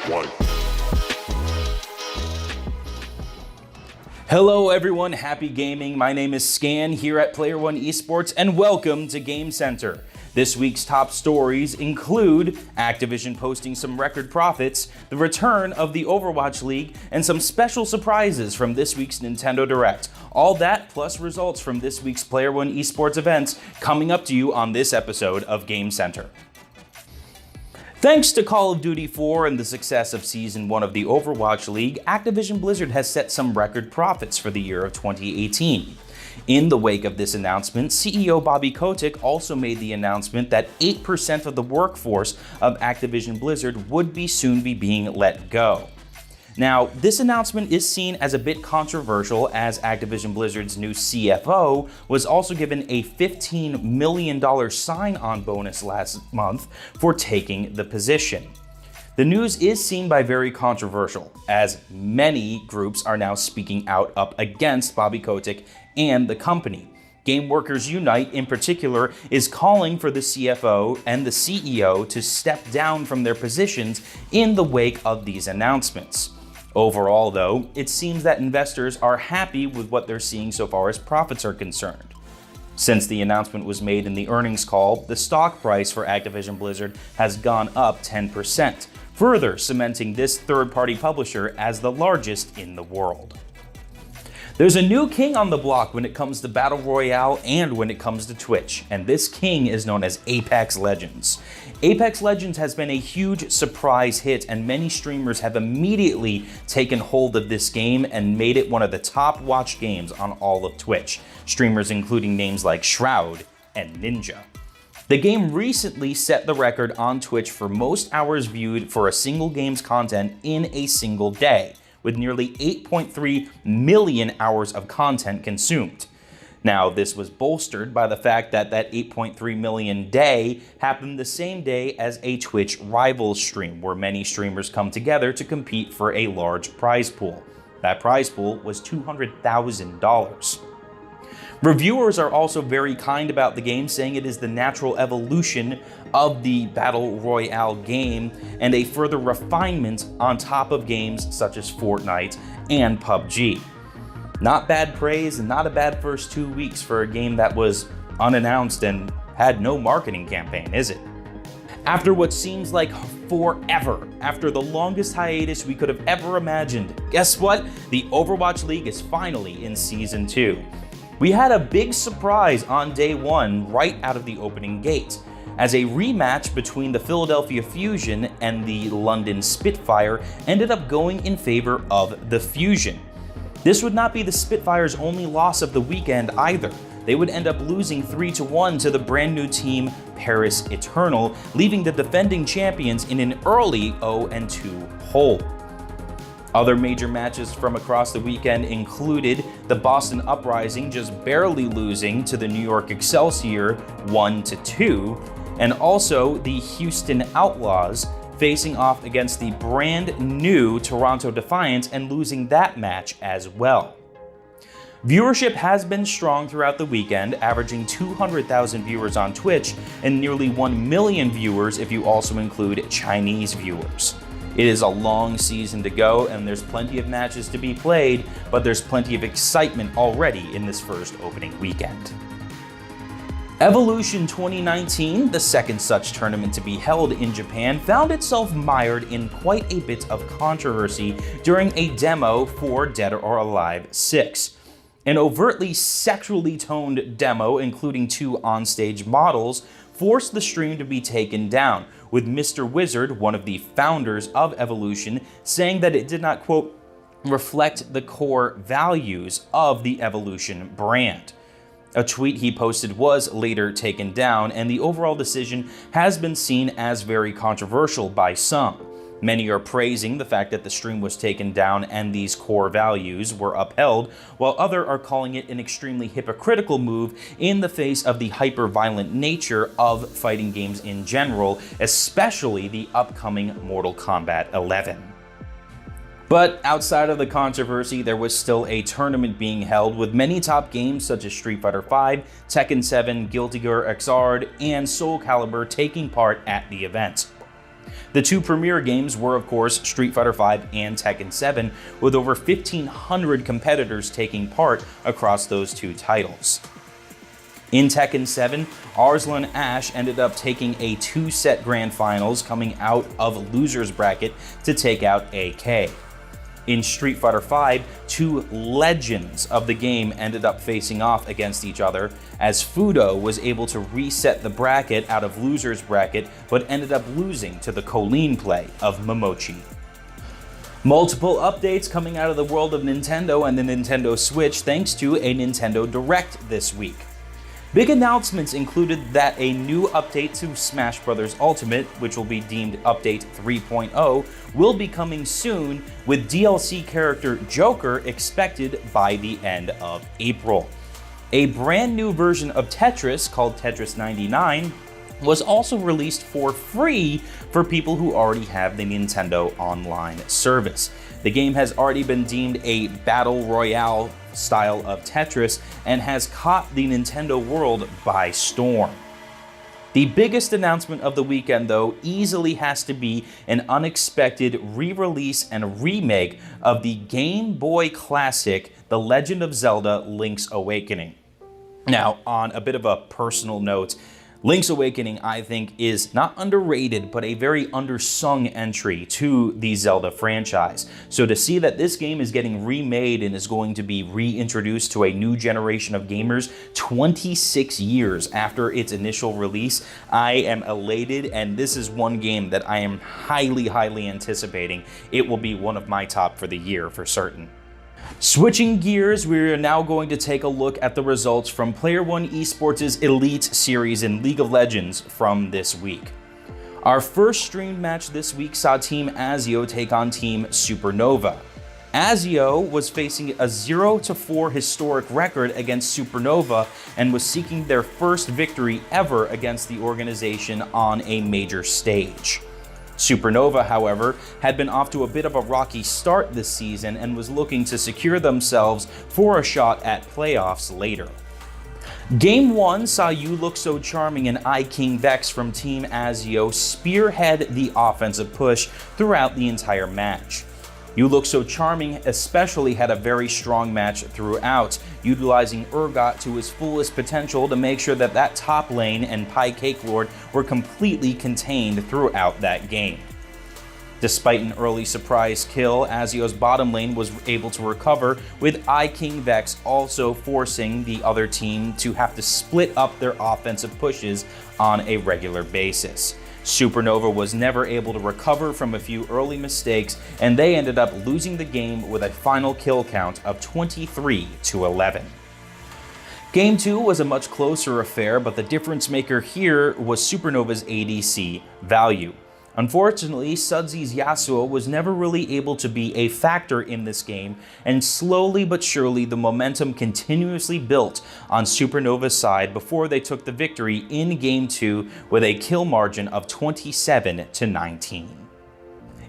One. Hello everyone, happy gaming. My name is Scan here at PlayerOne Esports and welcome to Game Center. This week's top stories include Activision posting some record profits, the return of the Overwatch League, and some special surprises from this week's Nintendo Direct. All that plus results from this week's PlayerOne Esports events coming up to you on this episode of Game Center. Thanks to Call of Duty 4 and the success of Season 1 of the Overwatch League, Activision Blizzard has set some record profits for the year of 2018. In the wake of this announcement, CEO Bobby Kotick also made the announcement that 8% of the workforce of Activision Blizzard would soon be being let go. Now, this announcement is seen as a bit controversial as Activision Blizzard's new CFO was also given a $15 million sign-on bonus last month for taking the position. The news is seen by very controversial, as many groups are now speaking out up against Bobby Kotick and the company. Game Workers Unite, in particular, is calling for the CFO and the CEO to step down from their positions in the wake of these announcements. Overall, though, it seems that investors are happy with what they're seeing so far as profits are concerned. Since the announcement was made in the earnings call, the stock price for Activision Blizzard has gone up 10%, further cementing this third-party publisher as the largest in the world. There's a new king on the block when it comes to Battle Royale and when it comes to Twitch, and this king is known as Apex Legends. Apex Legends has been a huge surprise hit, and many streamers have immediately taken hold of this game and made it one of the top watched games on all of Twitch, streamers including names like Shroud and Ninja. The game recently set the record on Twitch for most hours viewed for a single game's content in a single day, with nearly 8.3 million hours of content consumed. Now, this was bolstered by the fact that 8.3 million day happened the same day as a Twitch Rivals stream, where many streamers come together to compete for a large prize pool. That prize pool was $200,000. Reviewers are also very kind about the game, saying it is the natural evolution of the Battle Royale game and a further refinement on top of games such as Fortnite and PUBG. Not bad praise and not a bad first 2 weeks for a game that was unannounced and had no marketing campaign, is it? After what seems like forever, after the longest hiatus we could have ever imagined, guess what? The Overwatch League is finally in Season 2. We had a big surprise on day one right out of the opening gate, as a rematch between the Philadelphia Fusion and the London Spitfire ended up going in favor of the Fusion. This would not be the Spitfire's only loss of the weekend either. They would end up losing 3-1 to the brand new team Paris Eternal, leaving the defending champions in an early 0-2 hole. Other major matches from across the weekend included the Boston Uprising just barely losing to the New York Excelsior 1-2, and also the Houston Outlaws facing off against the brand new Toronto Defiance and losing that match as well. Viewership has been strong throughout the weekend, averaging 200,000 viewers on Twitch and nearly 1 million viewers if you also include Chinese viewers. It is a long season to go, and there's plenty of matches to be played, but there's plenty of excitement already in this first opening weekend. Evolution 2019, the second such tournament to be held in Japan, found itself mired in quite a bit of controversy during a demo for Dead or Alive 6. An overtly sexually toned demo, including 2 onstage models, forced the stream to be taken down, with Mr. Wizard, one of the founders of Evolution, saying that it did not, quote, reflect the core values of the Evolution brand. A tweet he posted was later taken down, and the overall decision has been seen as very controversial by some. Many are praising the fact that the stream was taken down and these core values were upheld, while others are calling it an extremely hypocritical move in the face of the hyper-violent nature of fighting games in general, especially the upcoming Mortal Kombat 11. But outside of the controversy, there was still a tournament being held with many top games such as Street Fighter V, Tekken 7, Guilty Gear Xrd, and Soul Calibur taking part at the event. The two premier games were, of course, Street Fighter V and Tekken 7, with over 1,500 competitors taking part across those two titles. In Tekken 7, Arslan Ash ended up taking a two-set grand finals coming out of loser's bracket to take out AK. In Street Fighter V, two legends of the game ended up facing off against each other, as Fudo was able to reset the bracket out of loser's bracket but ended up losing to the Colleen play of Momochi. Multiple updates coming out of the world of Nintendo and the Nintendo Switch thanks to a Nintendo Direct this week. Big announcements included that a new update to Smash Bros. Ultimate, which will be deemed Update 3.0, will be coming soon, with DLC character Joker expected by the end of April. A brand new version of Tetris, called Tetris 99, was also released for free for people who already have the Nintendo Online service. The game has already been deemed a Battle Royale style of Tetris and has caught the Nintendo world by storm. The biggest announcement of the weekend, though, easily has to be an unexpected re-release and remake of the Game Boy classic, The Legend of Zelda: Link's Awakening. Now, on a bit of a personal note, Link's Awakening, I think, is not underrated, but a very undersung entry to the Zelda franchise. So to see that this game is getting remade and is going to be reintroduced to a new generation of gamers 26 years after its initial release, I am elated, and this is one game that I am highly anticipating. It will be one of my top for the year for certain. Switching gears, we are now going to take a look at the results from PlayerOne Esports' Elite Series in League of Legends from this week. Our first streamed match this week saw Team Azio take on Team Supernova. Azio was facing a 0-4 historic record against Supernova and was seeking their first victory ever against the organization on a major stage. Supernova, however, had been off to a bit of a rocky start this season and was looking to secure themselves for a shot at playoffs later. Game 1 saw You Look So Charming and I King Vex from Team Azio spearhead the offensive push throughout the entire match. You Look So Charming especially had a very strong match throughout, utilizing Urgot to his fullest potential to make sure that that top lane and Pie Cake Lord were completely contained throughout that game. Despite an early surprise kill, Azio's bottom lane was able to recover, with I King Vex also forcing the other team to have to split up their offensive pushes on a regular basis. Supernova was never able to recover from a few early mistakes, and they ended up losing the game with a final kill count of 23-11. Game 2 was a much closer affair, but the difference maker here was Supernova's ADC value. Unfortunately, Sudsy's Yasuo was never really able to be a factor in this game, and slowly but surely the momentum continuously built on Supernova's side before they took the victory in Game 2 with a kill margin of 27-19.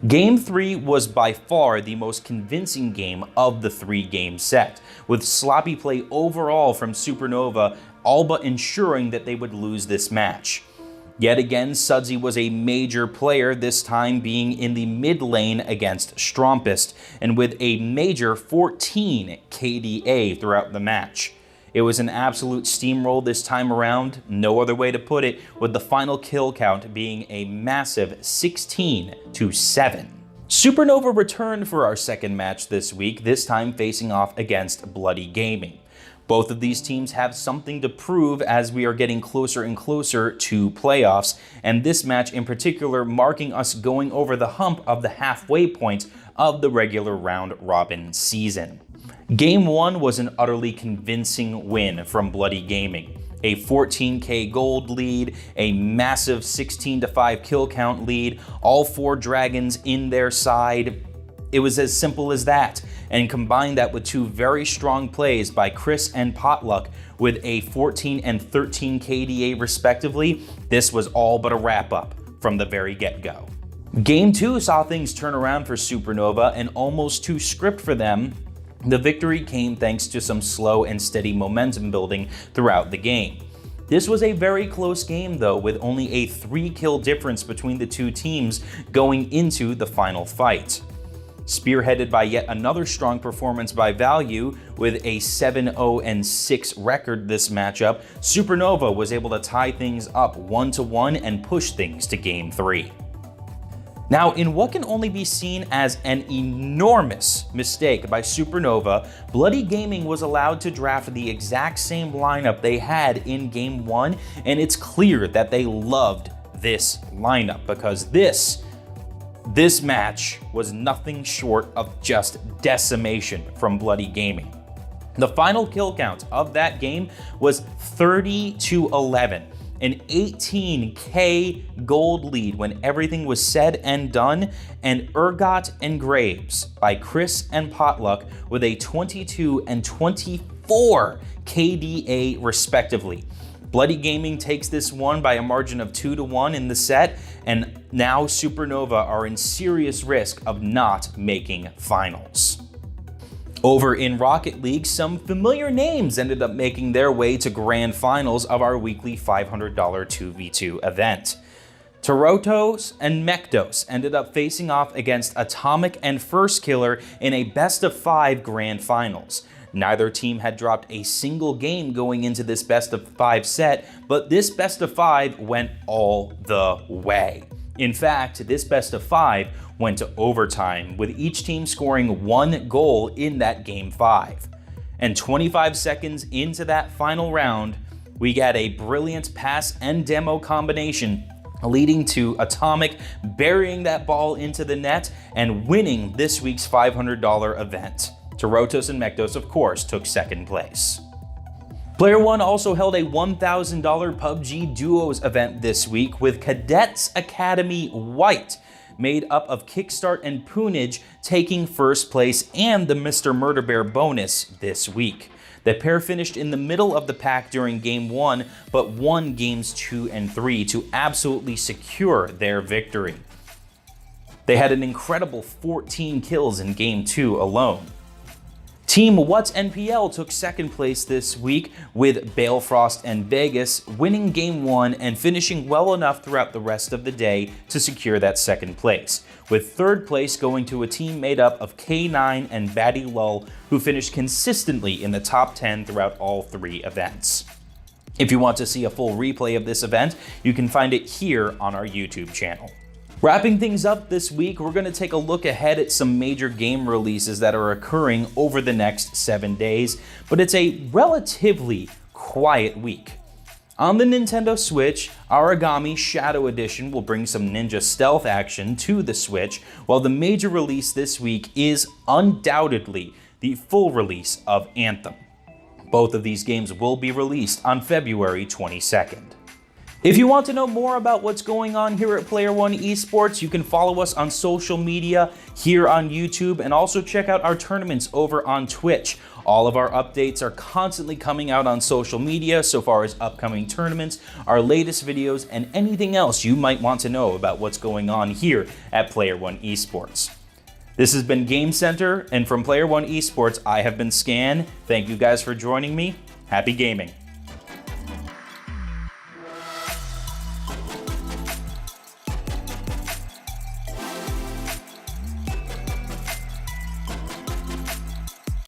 Game 3 was by far the most convincing game of the three-game set, with sloppy play overall from Supernova all but ensuring that they would lose this match. Yet again, Sudsy was a major player, this time being in the mid lane against Strompist, and with a major 14 KDA throughout the match. It was an absolute steamroll this time around, no other way to put it, with the final kill count being a massive 16-7. Supernova returned for our second match this week, this time facing off against Bloody Gaming. Both of these teams have something to prove as we are getting closer and closer to playoffs, and this match in particular marking us going over the hump of the halfway point of the regular round robin season. Game 1 was an utterly convincing win from Bloody Gaming. A 14k gold lead, a massive 16-5 kill count lead, all 4 dragons in their side. It was as simple as that, and combine that with 2 very strong plays by Chris and Potluck with a 14 and 13 KDA respectively, this was all but a wrap-up from the very get-go. Game 2 saw things turn around for Supernova, and almost to script for them, the victory came thanks to some slow and steady momentum building throughout the game. This was a very close game though, with only a 3-kill difference between the two teams going into the final fight. Spearheaded by yet another strong performance by Value with a 7-0-6 record this matchup, Supernova was able to tie things up 1-1 and push things to Game 3. Now, in what can only be seen as an enormous mistake by Supernova, Bloody Gaming was allowed to draft the exact same lineup they had in Game 1, and it's clear that they loved this lineup because this match was nothing short of just decimation from Bloody Gaming. The final kill count of that game was 30-11. An 18k gold lead when everything was said and done, and Urgot and Graves by Chris and Potluck with a 22 and 24 KDA respectively. Bloody Gaming takes this one by a margin of 2-1 in the set, and now Supernova are in serious risk of not making finals. Over in Rocket League, some familiar names ended up making their way to grand finals of our weekly $500 2v2 event. Torotos and Mekdos ended up facing off against Atomic and First Killer in a best-of-5 grand finals. Neither team had dropped a single game going into this best-of-5 set, but this best-of-5 went all the way. In fact, this best-of-5 went to overtime, with each team scoring 1 goal in that Game 5. And 25 seconds into that final round, we got a brilliant pass and demo combination, leading to Atomic burying that ball into the net and winning this week's $500 event. Torotos and Mekdos, of course, took second place. PlayerOne also held a $1,000 PUBG Duos event this week with Cadets Academy White, made up of Kickstart and Poonage, taking first place and the Mr. Murder Bear bonus this week. The pair finished in the middle of the pack during Game 1, but won Games 2 and 3 to absolutely secure their victory. They had an incredible 14 kills in Game 2 alone. Team What's NPL took second place this week with Balefrost and Vegas, winning Game 1 and finishing well enough throughout the rest of the day to secure that second place, with third place going to a team made up of K9 and Batty Lull, who finished consistently in the top 10 throughout all 3 events. If you want to see a full replay of this event, you can find it here on our YouTube channel. Wrapping things up this week, we're going to take a look ahead at some major game releases that are occurring over the next 7 days, but it's a relatively quiet week. On the Nintendo Switch, Origami Shadow Edition will bring some ninja stealth action to the Switch, while the major release this week is undoubtedly the full release of Anthem. Both of these games will be released on February 22nd. If you want to know more about what's going on here at PlayerOne Esports, you can follow us on social media here on YouTube and also check out our tournaments over on Twitch. All of our updates are constantly coming out on social media so far as upcoming tournaments, our latest videos, and anything else you might want to know about what's going on here at PlayerOne Esports. This has been Game Center, and from PlayerOne Esports, I have been Scan. Thank you guys for joining me. Happy gaming.